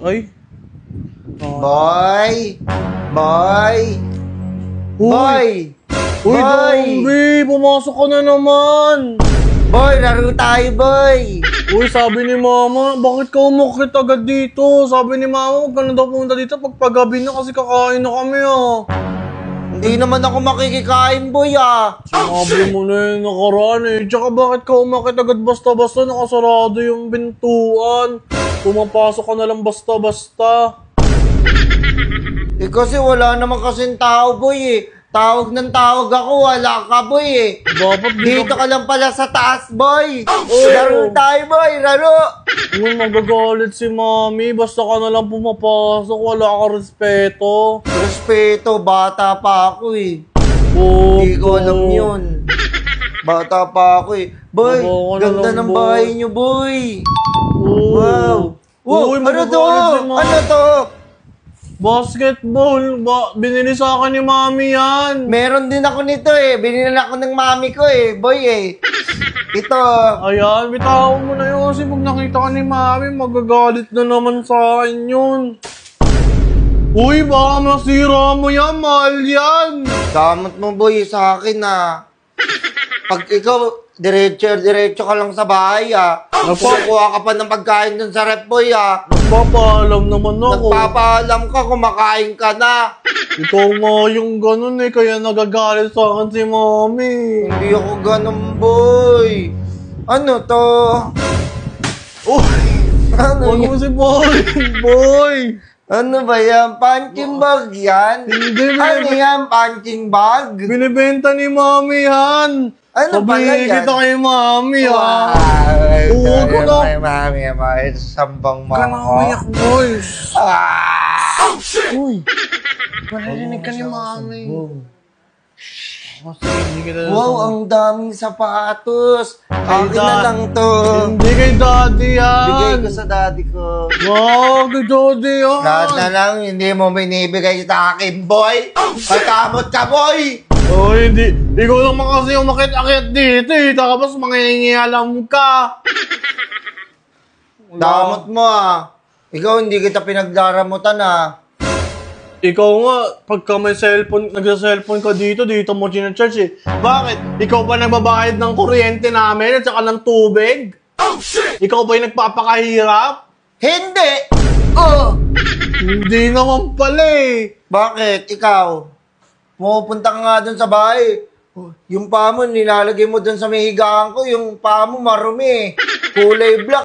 Ay. Boy! Boy! Boy! Uy, Boy! Dombi! Pumasok ka na naman! Boy, laro tayo, boy! Uy, sabi ni Mama, bakit ka umakit agad dito? Sabi ni Mama, huwag ka na daw pumunta dito pagpagabi na kasi kakain na kami Hindi naman ako makikikain, boy, Sinabi mo na yung nakaraan Tsaka bakit ka umakit agad basta-basta? Nakasarado yung bintuan. Pumapasok ka na lang basta-basta. Kasi wala naman kasing tao, boy, Tawag ng tawag ako, wala ka, boy, Dapat Dito ka lang pala sa taas, boy! Laro tayo, boy! Laro! Uy, magagalit si Mami. Basta ka na lang pumapasok. Wala ka respeto. Respeto, bata pa ako, Oh, Hindi ko alam yun. Bata pa ako, Boy, Baba ka na ganda lang, ng boy. bahay niyo, boy! Oh. Wow! Uy, Ano to? magagalit si Mami. Ano to? Basketball. Binili sa akin ni Mami yan. Meron din ako nito, Binili ako ng mami ko, boy, Ito. Ayan, bitawan mo na yun kasi pag nakita ka ni Mami, magagalit na naman sa akin yun. Uy, baka masira mo yan, mahal yan. Damot mo, boy, sa akin, Pag ikaw, diretso ka lang sa bahay, Kukuha ka pa ng pagkain dun sa rep, boy, Nagpapaalam naman ako. Nagpapaalam ka, kumakain ka na. Ikaw nga yung ganun kaya nagagalit sa akin si Mami. Hindi ako ganun, boy. Ano to? Uy! Ano Ano yan? si Boy? Boy! Ano ba yan? Punching bag yan? Hindi, Ano yan? Punching bag? Binibenta ni Mami yan. Ano ba yan? Sabihin kita kay Mami, Huwag ko na. Ay, mami, sambang mo Ka na ako. umiyak, boys. Uy! Marinig ka ni Mami. Kasi hindi kita... Wow, ang daming sapatos. Akin na lang to. Hindi kay Daddy yan. Bigay ko sa daddy ko. Wow, kay Daddy yan. Lahat na lang, hindi mo binibigay sa akin, boy. Pagkamot ka, boy! Oh, hindi. Ikaw naman kasi umakit-akit dito Tapos mangingialam ka. Damot mo, Ikaw, hindi kita pinagdaramutan, Ikaw nga, pagka may cellphone, nagsa-cellphone ka dito mo chinacharge Bakit? Ikaw ba nagbabayad ng kuryente namin at saka ng tubig? Ikaw ba yung nagpapakahirap? Hindi! Hindi naman pala Bakit? Ikaw? Pupunta ka nga dun sa bahay. Yung paa mo, nilalagay mo dun sa may higaan ko. Yung paa mo marumi. Kulay black.